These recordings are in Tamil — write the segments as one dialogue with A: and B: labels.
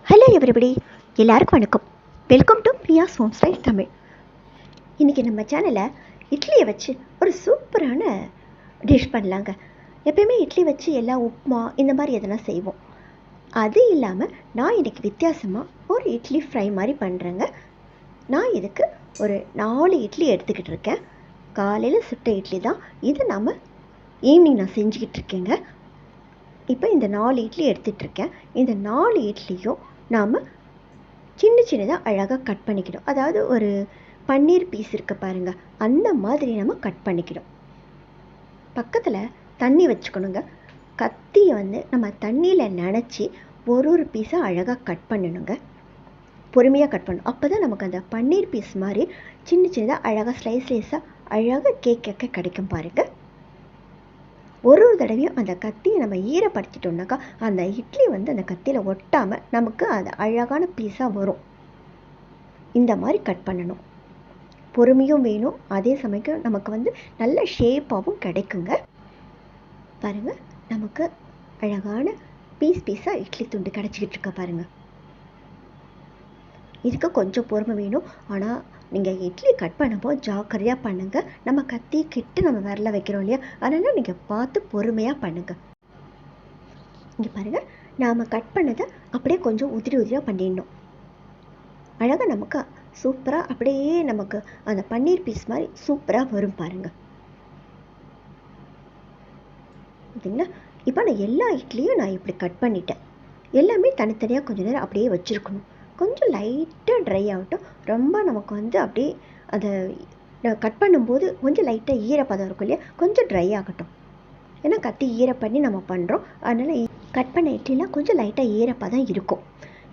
A: ஹலோ எவ்ரிபடி, எல்லாருக்கும் வணக்கம். Welcome to Priya's home style Tamil. இன்றைக்கி நம்ம சேனலில் இட்லியை வச்சு ஒரு சூப்பரான டிஷ் பண்ணலாங்க. எப்பயுமே இட்லி வச்சு எல்லாம் உப்புமா இந்த மாதிரி எதனா செய்வோம். அது இல்லாமல் நான் இன்றைக்கி வித்தியாசமாக ஒரு இட்லி ஃப்ரை மாதிரி பண்ணுறேங்க. நான் இதுக்கு ஒரு 4 இட்லி எடுத்துக்கிட்டு இருக்கேன். காலையில் சுட்ட இட்லி தான் இது. நாம் ஈவினிங் நான் செஞ்சுக்கிட்டு இருக்கேங்க. இப்போ இந்த 4 இட்லி எடுத்துகிட்ருக்கேன். இந்த 4 இட்லியும் நாம் சின்ன சின்னதாக அழகாக கட் பண்ணிக்கணும். அதாவது ஒரு பன்னீர் பீஸ் இருக்க பாருங்கள், அந்த மாதிரி நம்ம கட் பண்ணிக்கணும். பக்கத்தில் தண்ணி வச்சுக்கணுங்க. கத்தியை நம்ம தண்ணியில் நனைச்சி ஒரு பீஸாக அழகாக கட் பண்ணணுங்க. பொறுமையாக கட் பண்ணணும். அப்போ தான் நமக்கு அந்த பன்னீர் பீஸ் மாதிரி சின்ன சின்னதாக அழகாக ஸ்லைஸாக அழகாக கேட்க கிடைக்கும் பாருங்கள். ஒரு தடவையும் அந்த கத்தியை நம்ம ஈரப்படுத்திட்டோம்னாக்கா அந்த இட்லி அந்த கத்தியில் ஒட்டாமல் நமக்கு அது அழகான பீஸாக வரும். இந்த மாதிரி கட் பண்ணணும். பொறுமையும் வேணும், அதே சமயம் நமக்கு நல்ல ஷேப்பாகவும் கிடைக்குங்க. பாருங்கள், நமக்கு அழகான பீஸாக இட்லி துண்டு கிடச்சிக்கிட்டு இருக்க பாருங்கள். இதுக்கு கொஞ்சம் பொறுமை வேணும். ஆனால் நீங்கள் இட்லி கட் பண்ணும்போது ஜாக்கிரதையாக பண்ணுங்கள். நம்ம கத்தி கிட்ட நம்ம விரல வைக்கிறோம் இல்லையா, அதனால் நீங்கள் பார்த்து பொறுமையாக பண்ணுங்கள். இங்கே பாருங்கள், நாம் கட் பண்ணதை அப்படியே கொஞ்சம் உதிரியாக பண்ணிடணும். அழகாக நமக்கு சூப்பராக அப்படியே நமக்கு அந்த பன்னீர் பீஸ் மாதிரி சூப்பராக வரும் பாருங்கள். ஓகேங்களா? இப்போ நான் எல்லா இட்லியும் நான் இப்படி கட் பண்ணிட்டேன். எல்லாமே தனித்தனியாக கொஞ்சம் நேரம் அப்படியே வச்சுருக்கணும். கொஞ்சம் லைட்டாக ட்ரை ஆகட்டும். ரொம்ப நமக்கு அப்படியே அதை கட் பண்ணும்போது கொஞ்சம் லைட்டாக ஈரப்பதம் இருக்கும் இல்லையா, கொஞ்சம் ட்ரை ஆகட்டும். ஏன்னா கத்தி ஈரப்பண்ணி நம்ம பண்ணுறோம், அதனால் கட் பண்ண இட்லிலாம் கொஞ்சம் லைட்டாக ஈரப்பதம் இருக்கும்.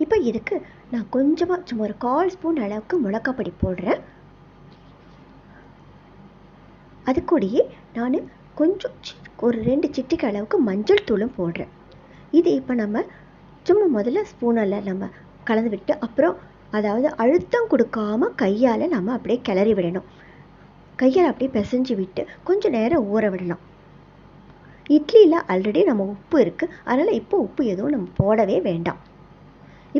A: இப்போ இதுக்கு நான் கொஞ்சமாக சும்மா ஒரு 1/4 ஸ்பூன் அளவுக்கு மிளகாப்பொடி போடுறேன். அது கூடயே நான் கொஞ்சம் ஒரு 2 சிட்டிகை அளவுக்கு மஞ்சள் தூளும் போடுறேன். இது இப்போ நம்ம சும்மா முதல்ல ஸ்பூனில் நம்ம கலந்து விட்டு அப்புறம் அதாவது அழுத்தம் கொடுக்காம கையால் நம்ம அப்படியே கிளறி விடணும். கையால் அப்படியே பிசைஞ்சு விட்டு கொஞ்சம் நேரம் ஊற விடலாம். இட்லியில் ஆல்ரெடி நம்ம உப்பு இருக்குது, அதனால் இப்போ உப்பு எதுவும் நம்ம போடவே வேண்டாம்.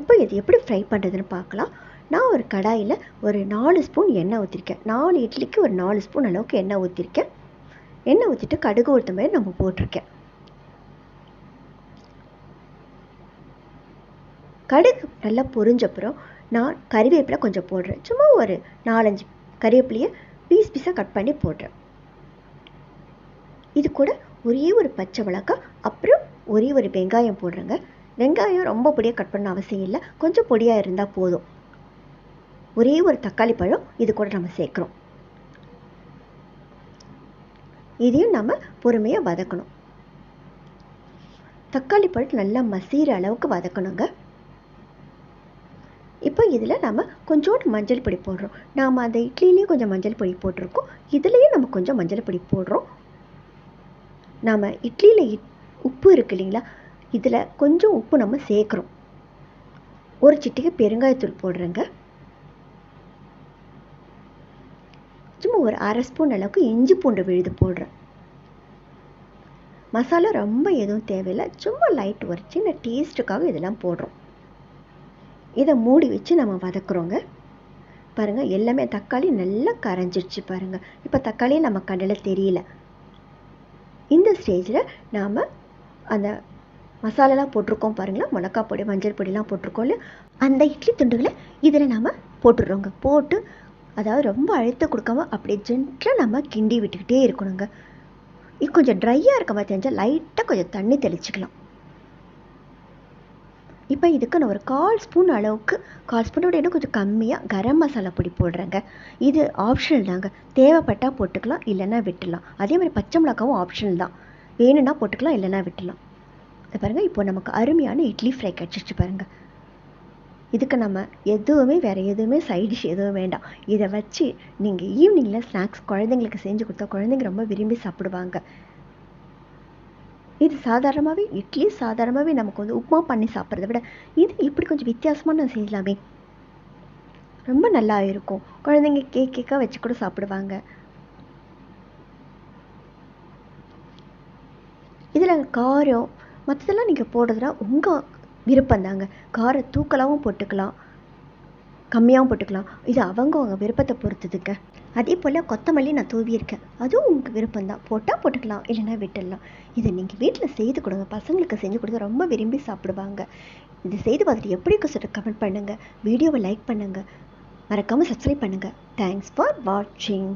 A: இப்போ இது எப்படி ஃப்ரை பண்ணுறதுன்னு பார்க்கலாம். நான் ஒரு கடாயில் ஒரு 4 ஸ்பூன் எண்ணெய் ஊற்றிருக்கேன். 4 இட்லிக்கு ஒரு 4 ஸ்பூன் அளவுக்கு எண்ணெய் ஊற்றிருக்கேன். எண்ணெய் ஊற்றிட்டு கடுகு உளுத்தம் பருப்பு நம்ம போட்டிருக்கேன். கடுகு நல்லா பொரிஞ்சப்புறம் நான் கறிவேப்பிலை கொஞ்சம் போடுறேன். சும்மா ஒரு 4-5 கறிவேப்பிலையை பீஸாக கட் பண்ணி போடுறேன். இது கூட ஒரே ஒரு பச்சை மிளகாய், அப்புறம் ஒரே ஒரு வெங்காயம் போடுறேங்க. வெங்காயம் ரொம்ப பொடியாக கட் பண்ண அவசியம் இல்லை, கொஞ்சம் பொடியாக இருந்தால் போதும். ஒரே ஒரு தக்காளி பழம் இது கூட நம்ம சேர்க்குறோம். இதையும் நம்ம பொறுமையாக வதக்கணும். தக்காளி பழம் நல்லா மசிகிற அளவுக்கு வதக்கணுங்க. இப்போ இதில் நம்ம கொஞ்சோண்டு மஞ்சள் பொடி போடுறோம். நாம் அந்த இட்லிலையும் கொஞ்சம் மஞ்சள் பொடி போட்டிருக்கோம், இதுலேயும் நம்ம கொஞ்சம் மஞ்சள் பொடி போடுறோம். நாம் இட்லியில் உப்பு இருக்குது இல்லைங்களா, இதில் கொஞ்சம் உப்பு நம்ம சேர்க்குறோம். ஒரு சிட்டிகை பெருங்காயத்தூள் போடுறேங்க. சும்மா ஒரு 1/2 ஸ்பூன் அளவுக்கு இஞ்சி பூண்டு விழுது போடுறேன். மசாலா ரொம்ப எதுவும் தேவையில்லை, சும்மா லைட் ஒரு சின்ன டேஸ்ட்டுக்காக இதெல்லாம் போடுறோம். இதை மூடி வச்சு நம்ம வதக்குறோங்க. பாருங்கள், எல்லாமே தக்காளி நல்லா கரைஞ்சிடுச்சு பாருங்கள். இப்போ தக்காளியே நம்ம கண்ணில் தெரியல. இந்த ஸ்டேஜில் நாம் அந்த மசாலாலாம் போட்டிருக்கோம் பாருங்களா, மிளகாய் பொடி மஞ்சள் பொடிலாம் போட்டிருக்கோம் இல்லையா, அந்த இட்லி துண்டுகளை இதில் நாம் போட்டுடுறோங்க. போட்டு அதாவது ரொம்ப அழுத்த கொடுக்காம அப்படியே ஜென்டலாக நம்ம கிண்டி விட்டுக்கிட்டே இருக்கணுங்க. இது கொஞ்சம் ட்ரையாக இருக்க மாதிரி தெரிஞ்சால் லைட்டாக கொஞ்சம் தண்ணி தெளிச்சிக்கலாம். இப்போ இதுக்கு நான் ஒரு 1/4 ஸ்பூன் அளவுக்கு, 1/4 ஸ்பூனோட இன்னும் கொஞ்சம் கம்மியாக கரம் மசாலா பொடி போடுறேங்க. இது ஆப்ஷனல் தாங்க, தேவைப்பட்டால் போட்டுக்கலாம், இல்லைன்னா விட்டுடலாம். அதே மாதிரி பச்சை மிளகாவும் ஆப்ஷனல் தான், வேணும்னா போட்டுக்கலாம், இல்லைன்னா விட்டுடலாம். பாருங்கள், இப்போ நமக்கு அருமையான இட்லி ஃப்ரை கிடச்சிருச்சு பாருங்கள். இதுக்கு நம்ம வேறு எதுவுமே சைட் டிஷ் எதுவும் வேண்டாம். இதை வச்சு நீங்கள் ஈவினிங்கில் ஸ்நாக்ஸ் குழந்தைங்களுக்கு செஞ்சு கொடுத்தா குழந்தைங்க ரொம்ப விரும்பி சாப்பிடுவாங்க. இது சாதாரணமாகவே இட்லி சாதாரணமாகவே நமக்கு உப்புமா பண்ணி சாப்பிட்றத விட இது இப்படி கொஞ்சம் வித்தியாசமாக நான் செய்யலாமே, ரொம்ப நல்லா இருக்கும். குழந்தைங்க கேக்காக வச்சு கூட சாப்பிடுவாங்க. இதில் காரம் மற்றதெல்லாம் நீங்கள் போடுறதுனா உங்கள் விருப்பம் தாங்க. காரம் தூக்கலாகவும் போட்டுக்கலாம், கம்மியாகவும் போட்டுக்கலாம். இது அவங்க விருப்பத்தை பொறுத்ததுங்க. அதே போல் கொத்தமல்லி நான் தூவியிருக்கேன், அதுவும் உங்களுக்கு விருப்பம் தான். போட்டால் போட்டுக்கலாம், இல்லைன்னா விட்டுடலாம். இதை நீங்கள் வீட்டில் செய்து கொடுங்க, பசங்களுக்கு செஞ்சு கொடுங்க, ரொம்ப விரும்பி சாப்பிடுவாங்க. இது செய்து பார்த்துட்டு எப்படி இருக்கு சொல்லிட்டு கமெண்ட் பண்ணுங்கள். வீடியோவை லைக் பண்ணுங்கள், மறக்காமல் சப்ஸ்கிரைப் பண்ணுங்கள். தேங்க்ஸ் ஃபார் வாட்சிங்.